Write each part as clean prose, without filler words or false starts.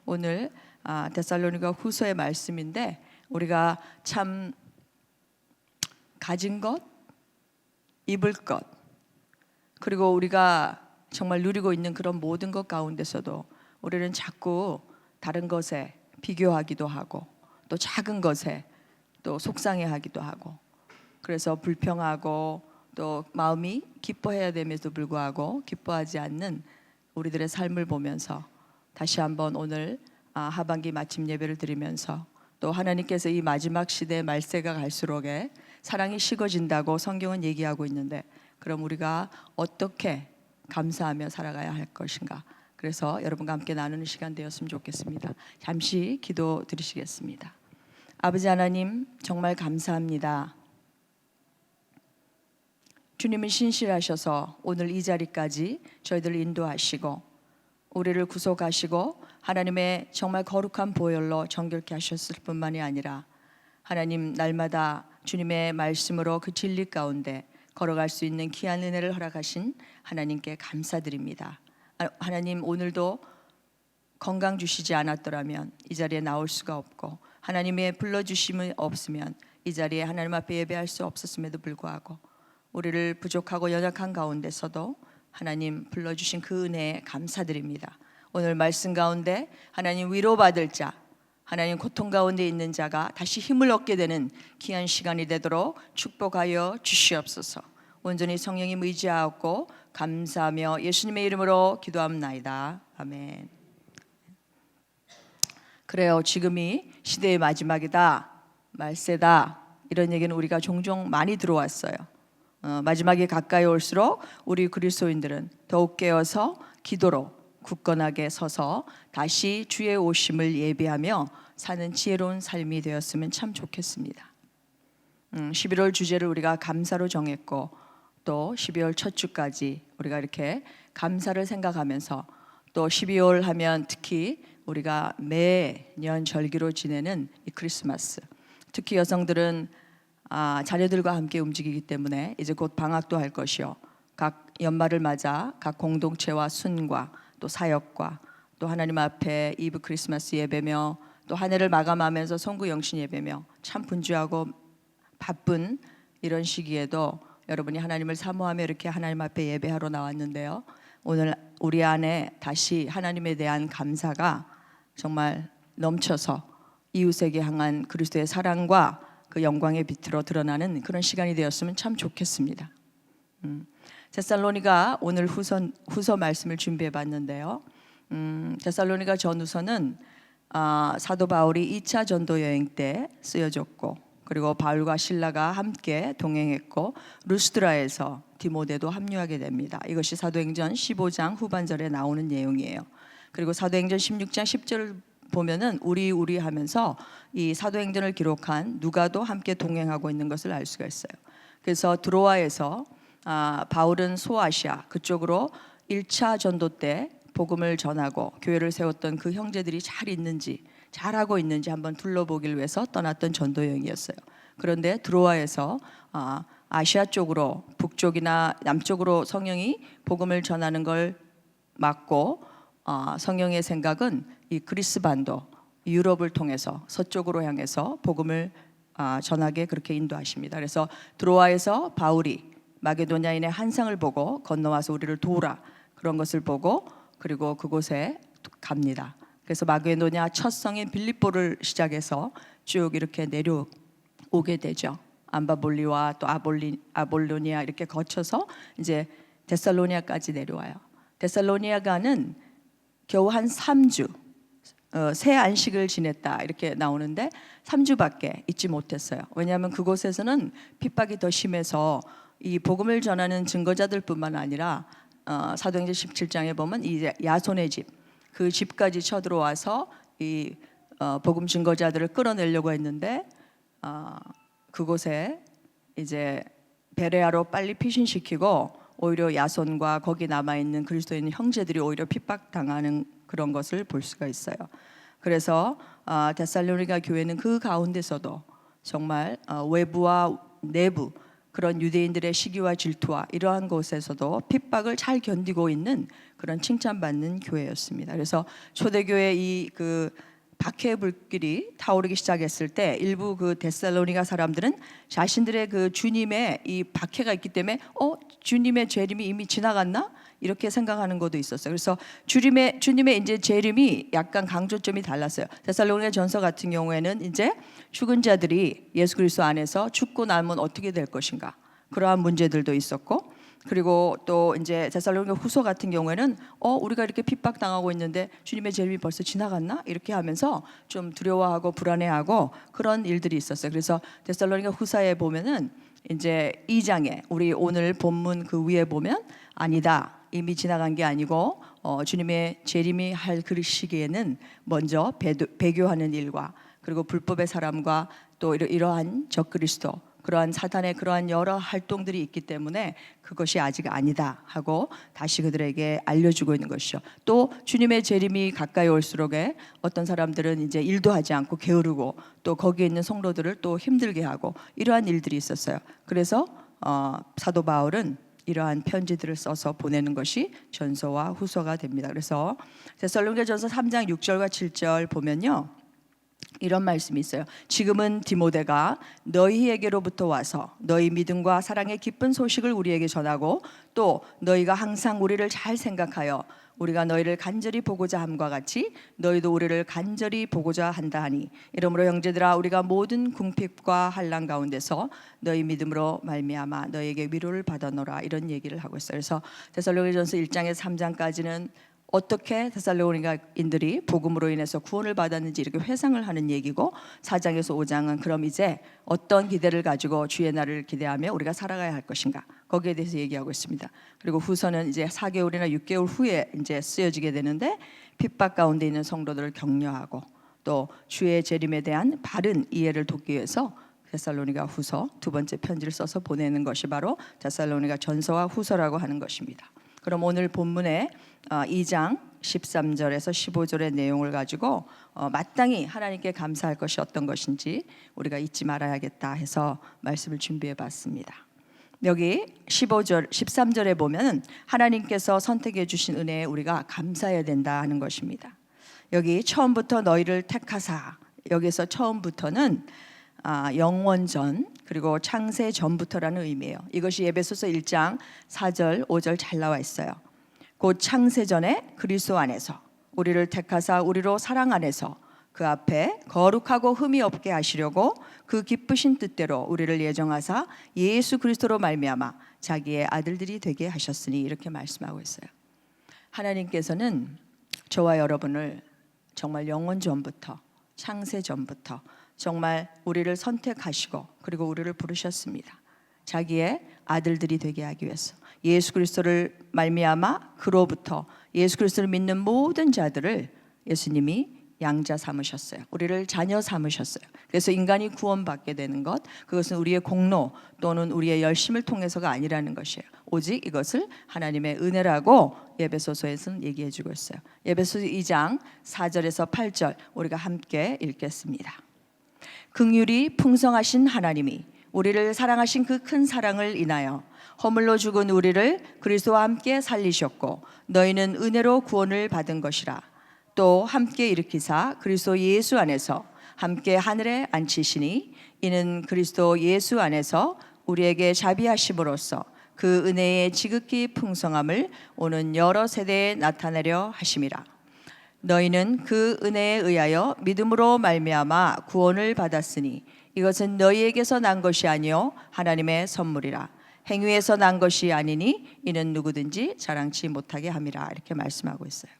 오늘 데살로니가 후서의 말씀인데 우리가 참 가진 것, 입을 것, 그리고 우리가 정말 누리고 있는 그런 모든 것 가운데서도 우리는 자꾸 다른 것에 비교하기도 하고 또 작은 것에 또 속상해하기도 하고, 그래서 불평하고 또 마음이 기뻐해야 됨에도 불구하고 기뻐하지 않는 우리들의 삶을 보면서 다시 한번 오늘 하반기 마침 예배를 드리면서 또 하나님께서 이 마지막 시대의 말세가 갈수록에 사랑이 식어진다고 성경은 얘기하고 있는데, 그럼 우리가 어떻게 감사하며 살아가야 할 것인가, 그래서 여러분과 함께 나누는 시간 되었으면 좋겠습니다. 잠시 기도 드리시겠습니다. 아버지 하나님, 정말 감사합니다. 주님은 신실하셔서 오늘 이 자리까지 저희들을 인도하시고 우리를 구속하시고 하나님의 정말 거룩한 보혈로 정결케 하셨을 뿐만이 아니라 하나님, 날마다 주님의 말씀으로 그 진리 가운데 걸어갈 수 있는 귀한 은혜를 허락하신 하나님께 감사드립니다. 하나님, 오늘도 건강 주시지 않았더라면 이 자리에 나올 수가 없고, 하나님의 불러주심이 없으면 이 자리에 하나님 앞에 예배할 수 없었음에도 불구하고 우리를 부족하고 연약한 가운데서도 하나님 불러주신 그 은혜에 감사드립니다. 오늘 말씀 가운데 하나님 위로받을 자, 하나님 고통 가운데 있는 자가 다시 힘을 얻게 되는 귀한 시간이 되도록 축복하여 주시옵소서. 온전히 성령님 의지하고 감사하며 예수님의 이름으로 기도합나이다. 아멘. 그래요, 지금이 시대의 마지막이다, 말세다, 이런 얘기는 우리가 종종 많이 들어왔어요. 마지막에 가까이 올수록 우리 그리스도인들은 더욱 깨어서 기도로 굳건하게 서서 다시 주의 오심을 예비하며 사는 지혜로운 삶이 되었으면 참 좋겠습니다. 11월 주제를 우리가 감사로 정했고 또 12월 첫 주까지 우리가 이렇게 감사를 생각하면서 또 12월 하면 특히 우리가 매년 절기로 지내는 이 크리스마스, 특히 여성들은 자녀들과 함께 움직이기 때문에 이제 곧 방학도 할 것이요, 각 연말을 맞아 각 공동체와 순과 또 사역과 또 하나님 앞에 이브 크리스마스 예배며 또 한 해를 마감하면서 성구 영신 예배며 참 분주하고 바쁜 이런 시기에도 여러분이 하나님을 사모하며 이렇게 하나님 앞에 예배하러 나왔는데요, 오늘 우리 안에 다시 하나님에 대한 감사가 정말 넘쳐서 이웃에게 향한 그리스도의 사랑과 그 영광의 빛으로 드러나는 그런 시간이 되었으면 참 좋겠습니다. 데살로니가 오늘 후서 말씀을 준비해 봤는데요, 데살로니가 전후서는 사도 바울이 2차 전도 여행 때 쓰여졌고, 그리고 바울과 실라가 함께 동행했고 루스드라에서 디모데도 합류하게 됩니다. 이것이 사도행전 15장 후반절에 나오는 내용이에요. 그리고 사도행전 16장 10절을 보면은 우리 하면서 이 사도행전을 기록한 누가도 함께 동행하고 있는 것을 알 수가 있어요. 그래서 드로아에서 바울은 소아시아 그쪽으로 1차 전도 때 복음을 전하고 교회를 세웠던 그 형제들이 잘 있는지, 잘하고 있는지 한번 둘러보길 위해서 떠났던 전도 여행이었어요. 그런데 드로아에서 아시아 쪽으로, 북쪽이나 남쪽으로 성령이 복음을 전하는 걸 막고 성령의 생각은 이 그리스 반도, 유럽을 통해서 서쪽으로 향해서 복음을 전하게 그렇게 인도하십니다. 그래서 드로아에서 바울이 마게도냐인의 환상을 보고 건너와서 우리를 도우라, 그런 것을 보고 그리고 그곳에 갑니다. 그래서 마게도냐 첫 성인 빌립보를 시작해서 쭉 이렇게 내려오게 되죠. 암바볼리와 또 아볼로니아 이렇게 거쳐서 이제 데살로니아까지 내려와요. 데살로니아가는 겨우 한 3주, 새 안식을 지냈다 이렇게 나오는데 3주밖에 있지 못했어요. 왜냐하면 그곳에서는 핍박이 더 심해서 이 복음을 전하는 증거자들뿐만 아니라 사도행전 17장에 보면 이 야손의 집, 그 집까지 쳐들어와서 이 복음 증거자들을 끌어내려고 했는데 그곳에 이제 베레아로 빨리 피신시키고 오히려 야손과 거기 남아있는 그리스도인 형제들이 오히려 핍박당하는 그런 것을 볼 수가 있어요. 그래서 데살로니가 교회는 그 가운데서도 정말 외부와 내부 그런 유대인들의 시기와 질투와 이러한 곳에서도 핍박을 잘 견디고 있는 그런 칭찬받는 교회였습니다. 그래서 초대교회 이 그 박해의 불길이 타오르기 시작했을 때 일부 그 데살로니가 사람들은 자신들의 그 주님의 이 박해가 있기 때문에 주님의 재림이 이미 지나갔나? 이렇게 생각하는 것도 있었어요. 그래서 주님의 이제 재림이 약간 강조점이 달랐어요. 데살로니가 전서 같은 경우에는 이제 죽은 자들이 예수 그리스도 안에서 죽고 나면 어떻게 될 것인가? 그러한 문제들도 있었고, 그리고 또 이제 데살로니가 후서 같은 경우에는 우리가 이렇게 핍박당하고 있는데 주님의 재림이 벌써 지나갔나? 이렇게 하면서 좀 두려워하고 불안해하고 그런 일들이 있었어요. 그래서 데살로니가 후서에 보면은 이제 2장에 우리 오늘 본문 그 위에 보면 아니다. 이미 지나간 게 아니고 주님의 재림이 할 그 시기에는 먼저 배교하는 일과 그리고 불법의 사람과 또 이러한 적그리스도 그러한 사탄의 그러한 여러 활동들이 있기 때문에 그것이 아직 아니다 하고 다시 그들에게 알려주고 있는 것이죠. 또 주님의 재림이 가까이 올수록에 어떤 사람들은 이제 일도 하지 않고 게으르고 또 거기에 있는 성도들을 또 힘들게 하고 이러한 일들이 있었어요. 그래서 사도 바울은 이러한 편지들을 써서 보내는 것이 전서와 후서가 됩니다. 그래서 데살로니가전서 3장 6절과 7절 보면요. 이런 말씀이 있어요. 지금은 디모데가 너희에게로부터 와서 너희 믿음과 사랑의 기쁜 소식을 우리에게 전하고 또 너희가 항상 우리를 잘 생각하여 우리가 너희를 간절히 보고자 함과 같이 너희도 우리를 간절히 보고자 한다 하니 이러므로 형제들아 우리가 모든 궁핍과 환난 가운데서 너희 믿음으로 말미암아 너희에게 위로를 받아노라 이런 얘기를 하고 있어요. 그래서 데살로니가전서 1장에서 3장까지는 어떻게 데살로니가인들이 복음으로 인해서 구원을 받았는지 이렇게 회상을 하는 얘기고 4장에서 5장은 그럼 이제 어떤 기대를 가지고 주의 날을 기대하며 우리가 살아가야 할 것인가 거기에 대해서 얘기하고 있습니다. 그리고 후서는 이제 4개월이나 6개월 후에 이제 쓰여지게 되는데 핍박 가운데 있는 성도들을 격려하고 또 주의 재림에 대한 바른 이해를 돕기 위해서 데살로니가 후서 두 번째 편지를 써서 보내는 것이 바로 데살로니가 전서와 후서라고 하는 것입니다. 그럼 오늘 본문에 2장 13절에서 15절의 내용을 가지고 마땅히 하나님께 감사할 것이 어떤 것인지 우리가 잊지 말아야겠다 해서 말씀을 준비해 봤습니다. 여기 15절, 13절에 보면 하나님께서 선택해 주신 은혜에 우리가 감사해야 된다 하는 것입니다. 여기 처음부터 너희를 택하사 여기서 처음부터는 영원전 그리고 창세 전부터라는 의미예요. 이것이 에베소서 1장 4절 5절 잘 나와 있어요. 곧 창세전에 그리스도 안에서 우리를 택하사 우리로 사랑 안에서 그 앞에 거룩하고 흠이 없게 하시려고 그 기쁘신 뜻대로 우리를 예정하사 예수 그리스도로 말미암아 자기의 아들들이 되게 하셨으니 이렇게 말씀하고 있어요. 하나님께서는 저와 여러분을 정말 영원 전부터 창세 전부터 정말 우리를 선택하시고 그리고 우리를 부르셨습니다. 자기의 아들들이 되게 하기 위해서 예수 그리스도를 말미암아 그로부터 예수 그리스도를 믿는 모든 자들을 예수님이 양자 삼으셨어요. 우리를 자녀 삼으셨어요. 그래서 인간이 구원받게 되는 것 그것은 우리의 공로 또는 우리의 열심을 통해서가 아니라는 것이에요. 오직 이것을 하나님의 은혜라고 에베소서에서는 얘기해 주고 있어요. 에베소서 2장 4절에서 8절 우리가 함께 읽겠습니다. 긍휼이 풍성하신 하나님이 우리를 사랑하신 그 큰 사랑을 인하여 허물로 죽은 우리를 그리스도와 함께 살리셨고 너희는 은혜로 구원을 받은 것이라. 또 함께 일으키사 그리스도 예수 안에서 함께 하늘에 앉히시니 이는 그리스도 예수 안에서 우리에게 자비하심으로써 그 은혜의 지극히 풍성함을 오는 여러 세대에 나타내려 하심이라. 너희는 그 은혜에 의하여 믿음으로 말미암아 구원을 받았으니 이것은 너희에게서 난 것이 아니요 하나님의 선물이라. 행위에서 난 것이 아니니 이는 누구든지 자랑치 못하게 함이라. 이렇게 말씀하고 있어요.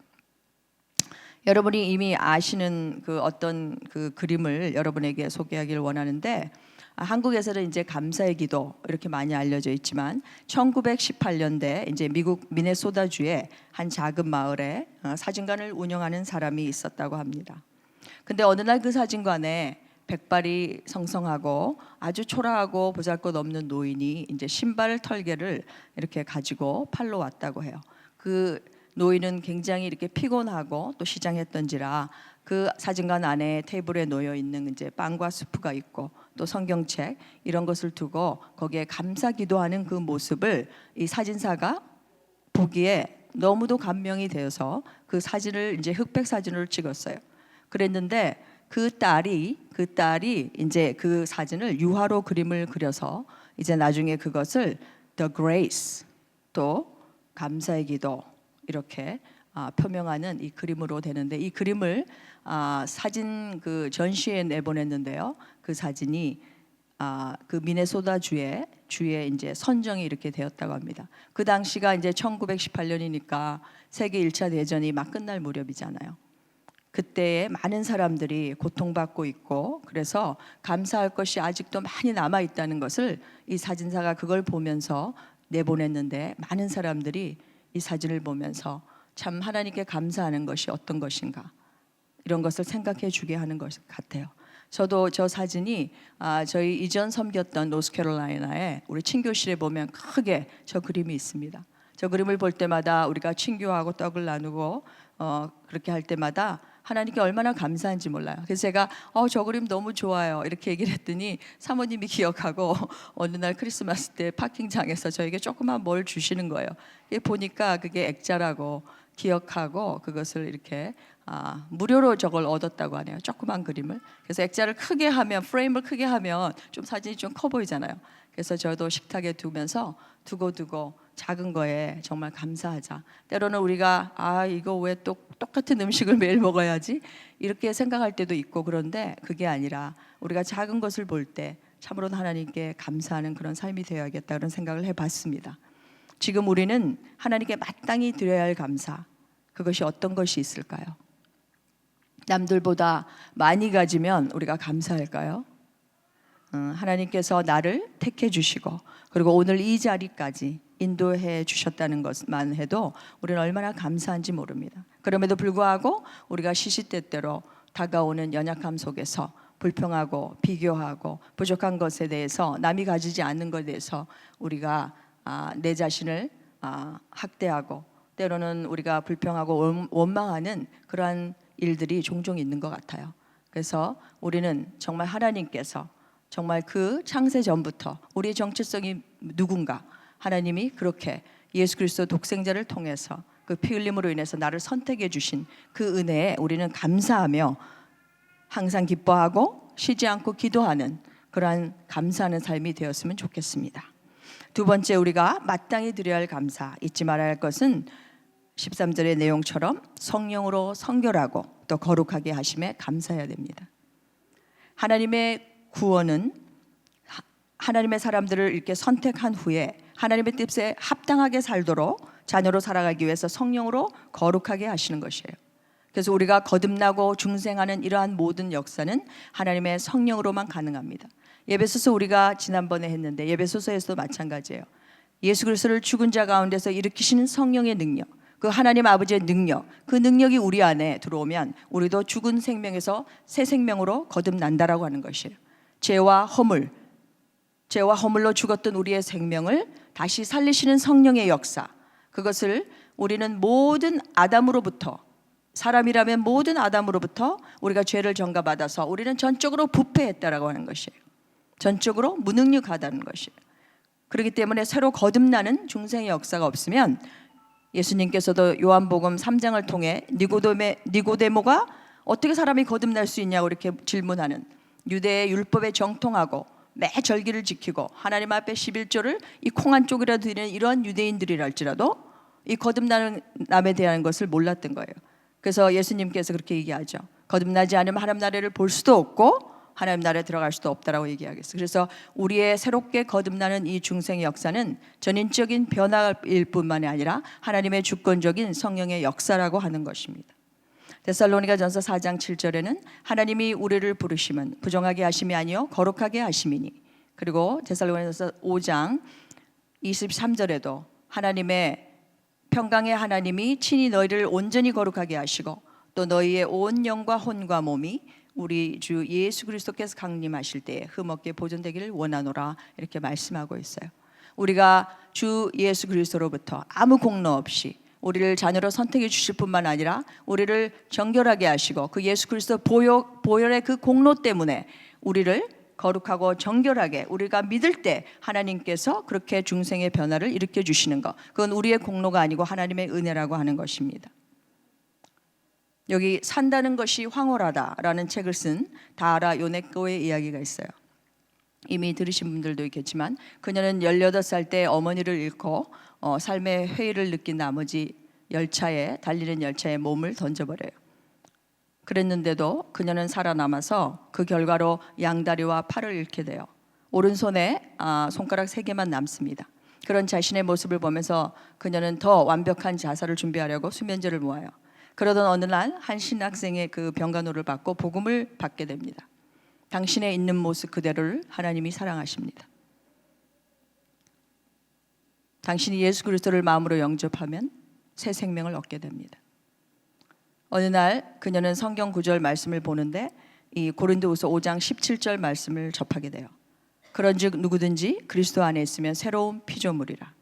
여러분이 이미 아시는 그 어떤 그 그림을 여러분에게 소개하기를 원하는데 한국에서는 이제 감사의 기도 이렇게 많이 알려져 있지만 1918년대 이제 미국 미네소다주의 한 작은 마을에 사진관을 운영하는 사람이 있었다고 합니다. 근데 어느 날 그 사진관에 백발이 성성하고 아주 초라하고 보잘것없는 노인이 이제 신발 털개를 이렇게 가지고 팔러 왔다고 해요. 그 노인은 굉장히 이렇게 피곤하고 또 시장했던지라 그 사진관 안에 테이블에 놓여 있는 이제 빵과 수프가 있고 또 성경책 이런 것을 두고 거기에 감사 기도하는 그 모습을 이 사진사가 보기에 너무도 감명이 되어서 그 사진을 이제 흑백 사진으로 찍었어요. 그랬는데 그 딸이 이제 그 사진을 유화로 그림을 그려서 이제 나중에 그것을 The Grace 또 감사의 기도 이렇게 표명하는 이 그림으로 되는데, 이 그림을 사진 그 전시에 내보냈는데요. 그 사진이 그 미네소다 주에 이제 선정이 이렇게 되었다고 합니다. 그 당시가 이제 1918년이니까 세계 1차 대전이 막 끝날 무렵이잖아요. 그때에 많은 사람들이 고통받고 있고, 그래서 감사할 것이 아직도 많이 남아 있다는 것을 이 사진사가 그걸 보면서 내보냈는데, 많은 사람들이 이 사진을 보면서 참 하나님께 감사하는 것이 어떤 것인가 이런 것을 생각해 주게 하는 것 같아요. 저도 저 사진이 저희 이전 섬겼던 노스캐롤라이나에 우리 친교실에 보면 크게 저 그림이 있습니다. 저 그림을 볼 때마다 우리가 친교하고 떡을 나누고 그렇게 할 때마다 하나님께 얼마나 감사한지 몰라요. 그래서 제가 저 그림 너무 좋아요 이렇게 얘기를 했더니 사모님이 기억하고 어느 날 크리스마스 때 파킹장에서 저에게 조그만 뭘 주시는 거예요. 보니까 그게 액자라고 기억하고 그것을 이렇게 무료로 저걸 얻었다고 하네요. 조그만 그림을. 그래서 액자를 크게 하면, 프레임을 크게 하면 좀 사진이 좀 커 보이잖아요. 그래서 저도 식탁에 두면서 두고 작은 거에 정말 감사하자. 때로는 우리가 이거 왜 또 똑같은 음식을 매일 먹어야지 이렇게 생각할 때도 있고, 그런데 그게 아니라 우리가 작은 것을 볼 때 참으로 하나님께 감사하는 그런 삶이 되어야겠다 그런 생각을 해봤습니다. 지금 우리는 하나님께 마땅히 드려야 할 감사, 그것이 어떤 것이 있을까요? 남들보다 많이 가지면 우리가 감사할까요? 하나님께서 나를 택해 주시고 그리고 오늘 이 자리까지 인도해 주셨다는 것만 해도 우리는 얼마나 감사한지 모릅니다. 그럼에도 불구하고 우리가 시시때때로 다가오는 연약함 속에서 불평하고 비교하고 부족한 것에 대해서, 남이 가지지 않는 것에 대해서 우리가 내 자신을 학대하고 때로는 우리가 불평하고 원망하는 그러한 일들이 종종 있는 것 같아요. 그래서 우리는 정말 하나님께서 정말 그 창세 전부터 우리의 정체성이 누군가, 하나님이 그렇게 예수 그리스도 독생자를 통해서 그 피 흘림으로 인해서 나를 선택해 주신 그 은혜에 우리는 감사하며 항상 기뻐하고 쉬지 않고 기도하는 그러한 감사하는 삶이 되었으면 좋겠습니다. 두 번째, 우리가 마땅히 드려야 할 감사, 잊지 말아야 할 것은 13절의 내용처럼 성령으로 성결하고 또 거룩하게 하심에 감사해야 됩니다. 하나님의 구원은 하나님의 사람들을 이렇게 선택한 후에 하나님의 뜻에 합당하게 살도록 자녀로 살아가기 위해서 성령으로 거룩하게 하시는 것이에요. 그래서 우리가 거듭나고 중생하는 이러한 모든 역사는 하나님의 성령으로만 가능합니다. 예배소서 우리가 지난번에 했는데 예배소서에서도 마찬가지예요. 예수 그리스도를 죽은 자 가운데서 일으키시는 성령의 능력, 그 하나님 아버지의 능력, 그 능력이 우리 안에 들어오면 우리도 죽은 생명에서 새 생명으로 거듭난다라고 하는 것이에요. 죄와 허물로 죽었던 우리의 생명을 다시 살리시는 성령의 역사, 그것을 우리는 모든 아담으로부터, 사람이라면 모든 아담으로부터 우리가 죄를 전가받아서 우리는 전적으로 부패했다라고 하는 것이에요. 전적으로 무능력하다는 것이에요. 그렇기 때문에 새로 거듭나는 중생의 역사가 없으면, 예수님께서도 요한복음 3장을 통해 니고데모가 어떻게 사람이 거듭날 수 있냐고 이렇게 질문하는, 유대의 율법에 정통하고 매 절기를 지키고 하나님 앞에 11조를 이 콩 한 쪽이라도 드리는 이런 유대인들이랄지라도 이 거듭나는 남에 대한 것을 몰랐던 거예요. 그래서 예수님께서 그렇게 얘기하죠. 거듭나지 않으면 하나님 나라를 볼 수도 없고 하나님 나라에 들어갈 수도 없다라고 얘기하겠어요. 그래서 우리의 새롭게 거듭나는 이 중생의 역사는 전인적인 변화일 뿐만이 아니라 하나님의 주권적인 성령의 역사라고 하는 것입니다. 데살로니가전서 4장 7절에는 하나님이 우리를 부르심은 부정하게 하심이 아니요 거룩하게 하심이니, 그리고 데살로니가전서 5장 23절에도 하나님의 평강의 하나님이 친히 너희를 온전히 거룩하게 하시고 또 너희의 온 영과 혼과 몸이 우리 주 예수 그리스도께서 강림하실 때에 흠없게 보존되기를 원하노라, 이렇게 말씀하고 있어요. 우리가 주 예수 그리스도로부터 아무 공로 없이 우리를 자녀로 선택해 주실 뿐만 아니라 우리를 정결하게 하시고 그 예수 그리스도 보혈의 그 공로 때문에 우리를 거룩하고 정결하게 우리가 믿을 때 하나님께서 그렇게 중생의 변화를 일으켜 주시는 것, 그건 우리의 공로가 아니고 하나님의 은혜라고 하는 것입니다. 여기 산다는 것이 황홀하다라는 책을 쓴 다하라 요네코의 이야기가 있어요. 이미 들으신 분들도 있겠지만 그녀는 18살 때 어머니를 잃고 삶의 회의를 느낀 나머지 달리는 열차에 몸을 던져버려요. 그랬는데도 그녀는 살아남아서 그 결과로 양다리와 팔을 잃게 돼요. 오른손에 손가락 3개만 남습니다. 그런 자신의 모습을 보면서 그녀는 더 완벽한 자살을 준비하려고 수면제를 모아요. 그러던 어느 날 한 신학생의 그 병간호를 받고 복음을 받게 됩니다. 당신의 있는 모습 그대로를 하나님이 사랑하십니다. 당신이 예수 그리스도를 마음으로 영접하면 새 생명을 얻게 됩니다. 어느 날 그녀는 성경 구절 말씀을 보는데 이 고린도후서 5장 17절 말씀을 접하게 돼요. 그런즉 누구든지 그리스도 안에 있으면 새로운 피조물이라.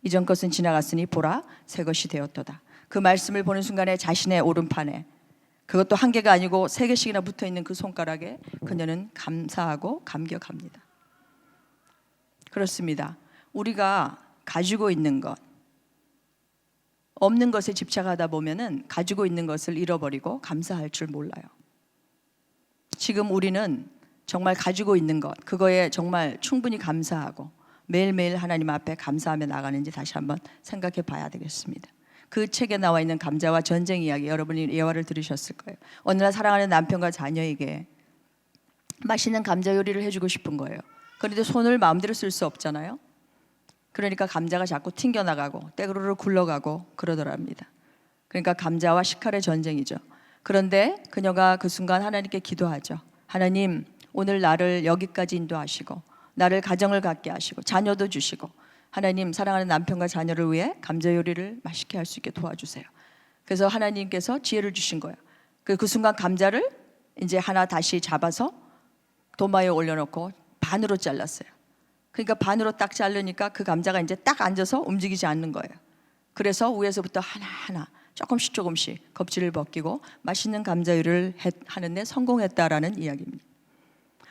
이전 것은 지나갔으니 보라 새 것이 되었도다. 그 말씀을 보는 순간에 자신의 오른판에, 그것도 한 개가 아니고 3개씩이나 붙어있는 그 손가락에 그녀는 감사하고 감격합니다. 그렇습니다. 우리가 가지고 있는 것, 없는 것에 집착하다 보면은 가지고 있는 것을 잃어버리고 감사할 줄 몰라요. 지금 우리는 정말 가지고 있는 것, 그거에 정말 충분히 감사하고 매일매일 하나님 앞에 감사하며 나가는지 다시 한번 생각해 봐야 되겠습니다. 그 책에 나와 있는 감자와 전쟁 이야기, 여러분이 예화를 들으셨을 거예요. 어느 날 사랑하는 남편과 자녀에게 맛있는 감자 요리를 해주고 싶은 거예요. 그런데 손을 마음대로 쓸 수 없잖아요. 그러니까 감자가 자꾸 튕겨나가고 떼구르르 굴러가고 그러더랍니다. 그러니까 감자와 식칼의 전쟁이죠. 그런데 그녀가 그 순간 하나님께 기도하죠. 하나님, 오늘 나를 여기까지 인도하시고 나를 가정을 갖게 하시고 자녀도 주시고 하나님, 사랑하는 남편과 자녀를 위해 감자 요리를 맛있게 할 수 있게 도와주세요. 그래서 하나님께서 지혜를 주신 거예요. 그 순간 감자를 이제 하나 다시 잡아서 도마에 올려놓고 반으로 잘랐어요. 그러니까 반으로 딱 자르니까 그 감자가 이제 딱 앉아서 움직이지 않는 거예요. 그래서 위에서부터 하나하나 조금씩 껍질을 벗기고 맛있는 감자 요리를 하는데 성공했다라는 이야기입니다.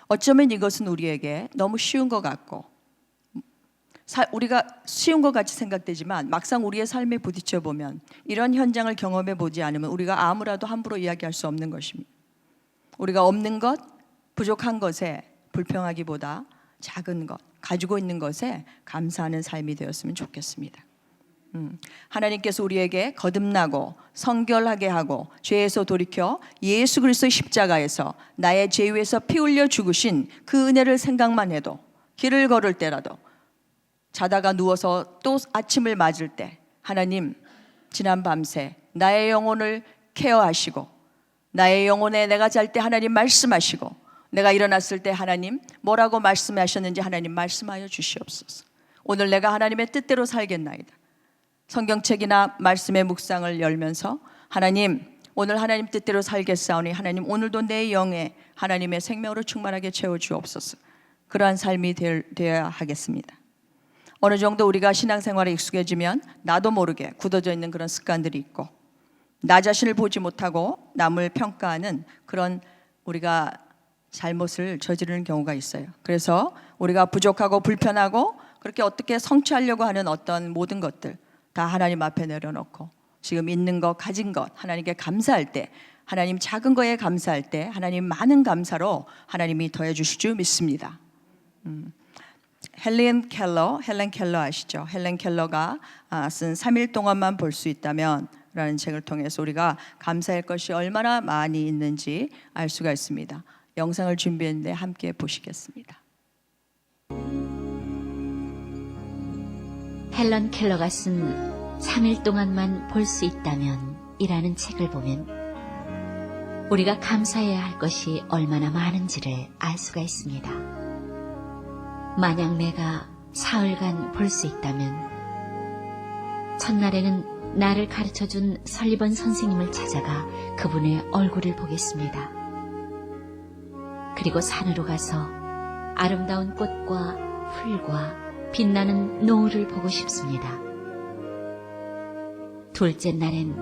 어쩌면 이것은 우리에게 너무 쉬운 것 같고 우리가 쉬운 것 같이 생각되지만 막상 우리의 삶에 부딪혀 보면 이런 현장을 경험해 보지 않으면 우리가 아무라도 함부로 이야기할 수 없는 것입니다. 우리가 없는 것, 부족한 것에 불평하기보다 작은 것, 가지고 있는 것에 감사하는 삶이 되었으면 좋겠습니다. 하나님께서 우리에게 거듭나고 성결하게 하고 죄에서 돌이켜 예수 그리스도의 십자가에서 나의 죄 위에서 피 흘려 죽으신 그 은혜를 생각만 해도 길을 걸을 때라도 자다가 누워서 또 아침을 맞을 때 하나님, 지난 밤새 나의 영혼을 케어하시고 나의 영혼에 내가 잘 때 하나님 말씀하시고 내가 일어났을 때 하나님 뭐라고 말씀하셨는지 하나님 말씀하여 주시옵소서. 오늘 내가 하나님의 뜻대로 살겠나이다. 성경책이나 말씀의 묵상을 열면서 하나님, 오늘 하나님 뜻대로 살겠사오니 하나님 오늘도 내 영에 하나님의 생명으로 충만하게 채워주옵소서. 그러한 삶이 되어야 하겠습니다. 어느 정도 우리가 신앙생활에 익숙해지면 나도 모르게 굳어져 있는 그런 습관들이 있고 나 자신을 보지 못하고 남을 평가하는 그런 우리가 잘못을 저지르는 경우가 있어요. 그래서 우리가 부족하고 불편하고 그렇게 어떻게 성취하려고 하는 어떤 모든 것들 다 하나님 앞에 내려놓고 지금 있는 것, 가진 것 하나님께 감사할 때, 하나님 작은 거에 감사할 때 하나님 많은 감사로 하나님이 더해 주실 줄 믿습니다. 헬렌 켈러 아시죠? 헬렌 켈러가 쓴 3일 동안만 볼 수 있다면 라는 책을 통해서 우리가 감사할 것이 얼마나 많이 있는지 알 수가 있습니다. 영상을 준비했는데 함께 보시겠습니다. 헬런 켈러가 쓴 3일 동안만 볼 수 있다면 이라는 책을 보면 우리가 감사해야 할 것이 얼마나 많은지를 알 수가 있습니다. 만약 내가 사흘간 볼 수 있다면 첫날에는 나를 가르쳐준 설리번 선생님을 찾아가 그분의 얼굴을 보겠습니다. 그리고 산으로 가서 아름다운 꽃과 풀과 빛나는 노을을 보고 싶습니다. 둘째 날엔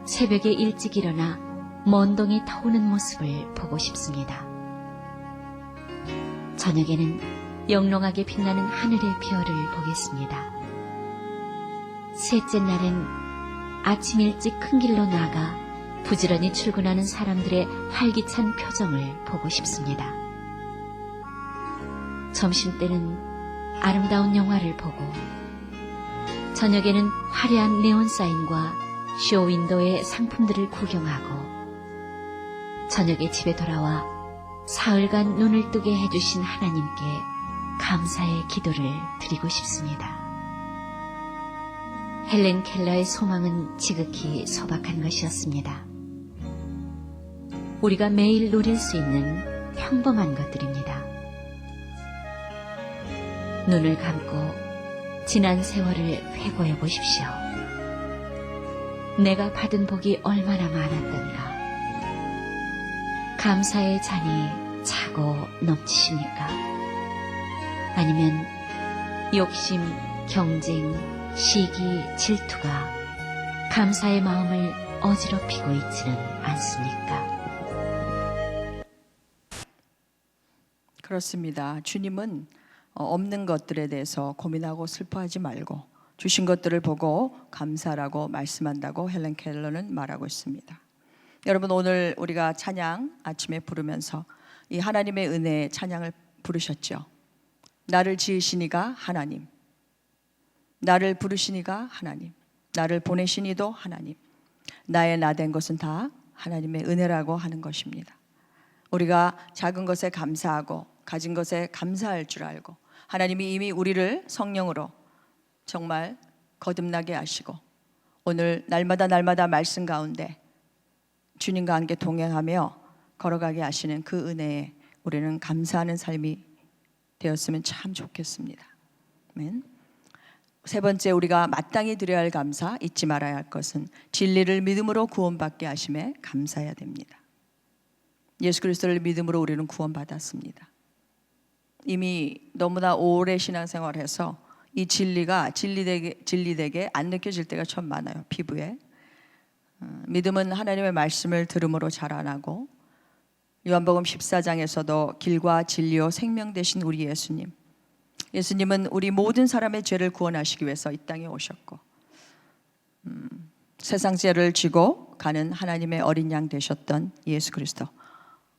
새벽에 일찍 일어나 먼 동이 터오는 모습을 보고 싶습니다. 저녁에는 영롱하게 빛나는 하늘의 별을 보겠습니다. 셋째 날엔 아침 일찍 큰 길로 나가 부지런히 출근하는 사람들의 활기찬 표정을 보고 싶습니다. 점심때는 아름다운 영화를 보고, 저녁에는 화려한 네온사인과 쇼윈도의 상품들을 구경하고, 저녁에 집에 돌아와 사흘간 눈을 뜨게 해주신 하나님께 감사의 기도를 드리고 싶습니다. 헬렌 켈러의 소망은 지극히 소박한 것이었습니다. 우리가 매일 누릴 수 있는 평범한 것들입니다. 눈을 감고 지난 세월을 회고해 보십시오. 내가 받은 복이 얼마나 많았던가. 감사의 잔이 차고 넘치십니까? 아니면 욕심, 경쟁, 시기, 질투가 감사의 마음을 어지럽히고 있지는 않습니까? 그렇습니다. 주님은 없는 것들에 대해서 고민하고 슬퍼하지 말고 주신 것들을 보고 감사라고 말씀한다고 헬렌 켈러는 말하고 있습니다. 여러분, 오늘 우리가 찬양 아침에 부르면서 이 하나님의 은혜의 찬양을 부르셨죠. 나를 지으시니가 하나님, 나를 부르시니가 하나님, 나를 보내시니도 하나님, 나의 나 된 것은 다 하나님의 은혜라고 하는 것입니다. 우리가 작은 것에 감사하고 가진 것에 감사할 줄 알고, 하나님이 이미 우리를 성령으로 정말 거듭나게 하시고 오늘 날마다 말씀 가운데 주님과 함께 동행하며 걸어가게 하시는 그 은혜에 우리는 감사하는 삶이 되었으면 참 좋겠습니다. 아멘. 세 번째, 우리가 마땅히 드려야 할 감사, 잊지 말아야 할 것은 진리를 믿음으로 구원받게 하심에 감사해야 됩니다. 예수 그리스도를 믿음으로 우리는 구원받았습니다. 이미 너무나 오래 신앙생활을 해서 이 진리가 진리되게 안 느껴질 때가 참 많아요. 피부에. 믿음은 하나님의 말씀을 들음으로 자라나고, 요한복음 14장에서도 길과 진리요 생명 되신 우리 예수님은 우리 모든 사람의 죄를 구원하시기 위해서 이 땅에 오셨고, 세상 죄를 지고 가는 하나님의 어린 양 되셨던 예수 그리스도,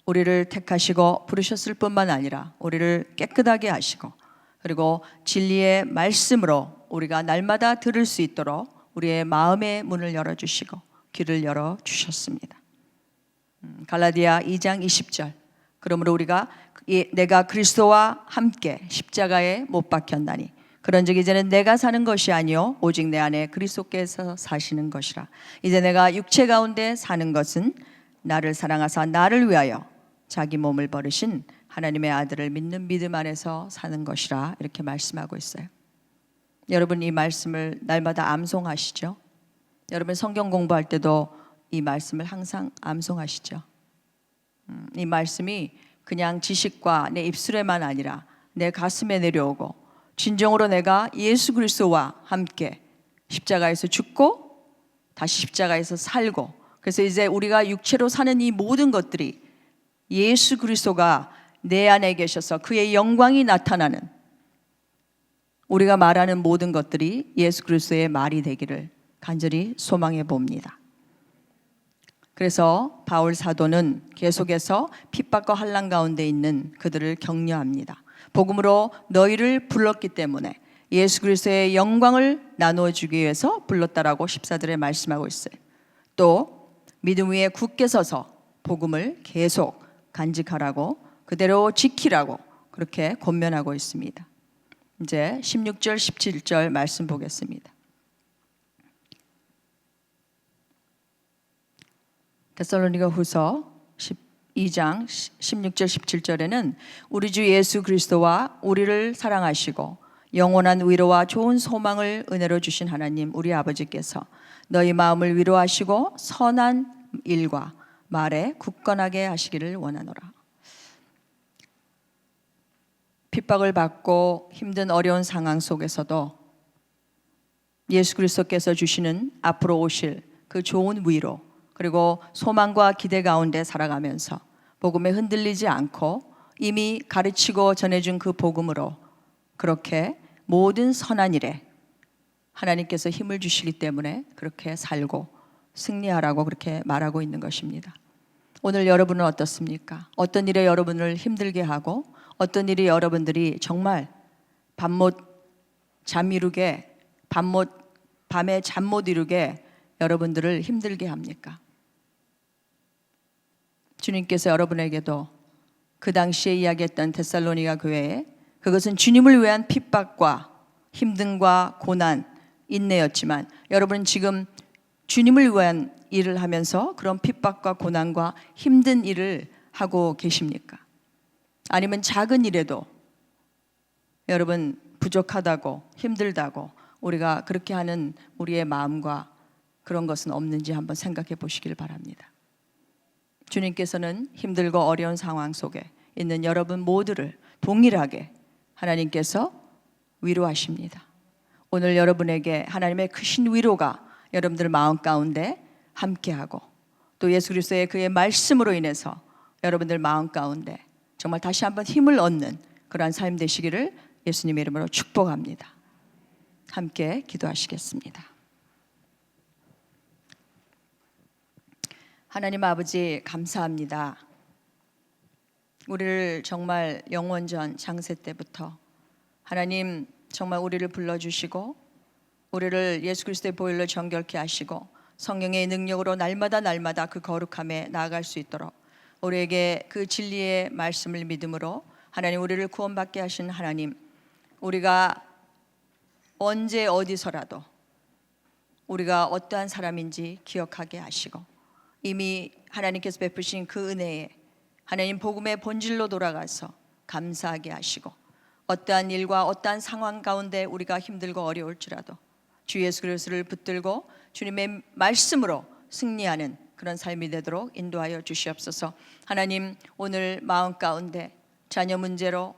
우리를 택하시고 부르셨을 뿐만 아니라 우리를 깨끗하게 하시고, 그리고 진리의 말씀으로 우리가 날마다 들을 수 있도록 우리의 마음의 문을 열어주시고 귀를 열어주셨습니다. 갈라디아 2장 20절, 그러므로 우리가 내가 그리스도와 함께 십자가에 못 박혔나니 그런즉 이제는 내가 사는 것이 아니요 오직 내 안에 그리스도께서 사시는 것이라. 이제 내가 육체 가운데 사는 것은 나를 사랑하사 나를 위하여 자기 몸을 버리신 하나님의 아들을 믿는 믿음 안에서 사는 것이라, 이렇게 말씀하고 있어요. 여러분, 이 말씀을 날마다 암송하시죠? 여러분, 성경 공부할 때도 이 말씀을 항상 암송하시죠? 이 말씀이 그냥 지식과 내 입술에만 아니라 내 가슴에 내려오고, 진정으로 내가 예수 그리스도와 함께 십자가에서 죽고 다시 십자가에서 살고, 그래서 이제 우리가 육체로 사는 이 모든 것들이 예수 그리스도가 내 안에 계셔서 그의 영광이 나타나는, 우리가 말하는 모든 것들이 예수 그리스도의 말이 되기를 간절히 소망해 봅니다. 그래서 바울 사도는 계속해서 핍박과 환난 가운데 있는 그들을 격려합니다. 복음으로 너희를 불렀기 때문에 예수 그리스도의 영광을 나누어 주기 위해서 불렀다라고 14절에 말씀하고 있어요. 또 믿음 위에 굳게 서서 복음을 계속 간직하라고, 그대로 지키라고 그렇게 권면하고 있습니다. 이제 16절 17절 말씀 보겠습니다. 데살로니가 후서 12장 16절 17절에는 우리 주 예수 그리스도와 우리를 사랑하시고 영원한 위로와 좋은 소망을 은혜로 주신 하나님 우리 아버지께서 너희 마음을 위로하시고 선한 일과 말에 굳건하게 하시기를 원하노라. 핍박을 받고 힘든 어려운 상황 속에서도 예수 그리스도께서 주시는 앞으로 오실 그 좋은 위로, 그리고 소망과 기대 가운데 살아가면서 복음에 흔들리지 않고 이미 가르치고 전해준 그 복음으로 그렇게 모든 선한 일에 하나님께서 힘을 주시기 때문에 그렇게 살고 승리하라고 그렇게 말하고 있는 것입니다. 오늘 여러분은 어떻습니까? 어떤 일에 여러분을 힘들게 하고 어떤 일이 여러분들이 정말 밤에 잠 못 이루게 여러분들을 힘들게 합니까? 주님께서 여러분에게도 그 당시에 이야기했던 데살로니가 교회에 그것은 주님을 위한 핍박과 힘듦과 고난, 인내였지만 여러분은 지금 주님을 위한 일을 하면서 그런 핍박과 고난과 힘든 일을 하고 계십니까? 아니면 작은 일에도 여러분 부족하다고 힘들다고 우리가 그렇게 하는 우리의 마음과 그런 것은 없는지 한번 생각해 보시길 바랍니다. 주님께서는 힘들고 어려운 상황 속에 있는 여러분 모두를 동일하게 하나님께서 위로하십니다. 오늘 여러분에게 하나님의 크신 위로가 여러분들 마음 가운데 함께하고 또 예수 그리스도의 그의 말씀으로 인해서 여러분들 마음 가운데 정말 다시 한번 힘을 얻는 그러한 삶 되시기를 예수님의 이름으로 축복합니다. 함께 기도하시겠습니다. 하나님 아버지 감사합니다. 우리를 정말 영원전 창세 때부터 하나님 정말 우리를 불러주시고 우리를 예수 그리스도의 보혈로 정결케 하시고 성령의 능력으로 날마다 그 거룩함에 나아갈 수 있도록 우리에게 그 진리의 말씀을 믿음으로 하나님 우리를 구원받게 하신 하나님, 우리가 언제 어디서라도 우리가 어떠한 사람인지 기억하게 하시고 이미 하나님께서 베푸신 그 은혜에 하나님 복음의 본질로 돌아가서 감사하게 하시고 어떠한 일과 어떠한 상황 가운데 우리가 힘들고 어려울지라도 주 예수 그리스도를 붙들고 주님의 말씀으로 승리하는 그런 삶이 되도록 인도하여 주시옵소서. 하나님 오늘 마음 가운데 자녀 문제로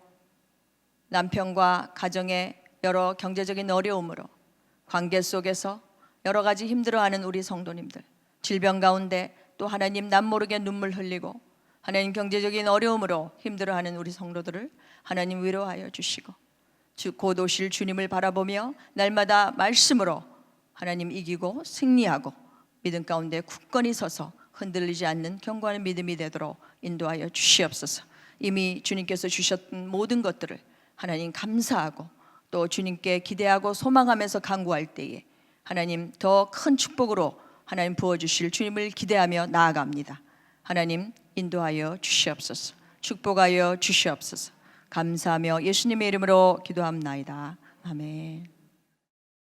남편과 가정의 여러 경제적인 어려움으로 관계 속에서 여러 가지 힘들어하는 우리 성도님들, 질병 가운데 또 하나님 남모르게 눈물 흘리고 하나님 경제적인 어려움으로 힘들어하는 우리 성도들을 하나님 위로하여 주시고 곧 오실 주님을 바라보며 날마다 말씀으로 하나님 이기고 승리하고 믿음 가운데 굳건히 서서 흔들리지 않는 견고한 믿음이 되도록 인도하여 주시옵소서. 이미 주님께서 주셨던 모든 것들을 하나님 감사하고 또 주님께 기대하고 소망하면서 간구할 때에 하나님 더 큰 축복으로 하나님 부어주실 주님을 기대하며 나아갑니다. 하나님 인도하여 주시옵소서. 축복하여 주시옵소서. 감사하며 예수님의 이름으로 기도합나이다. 아멘.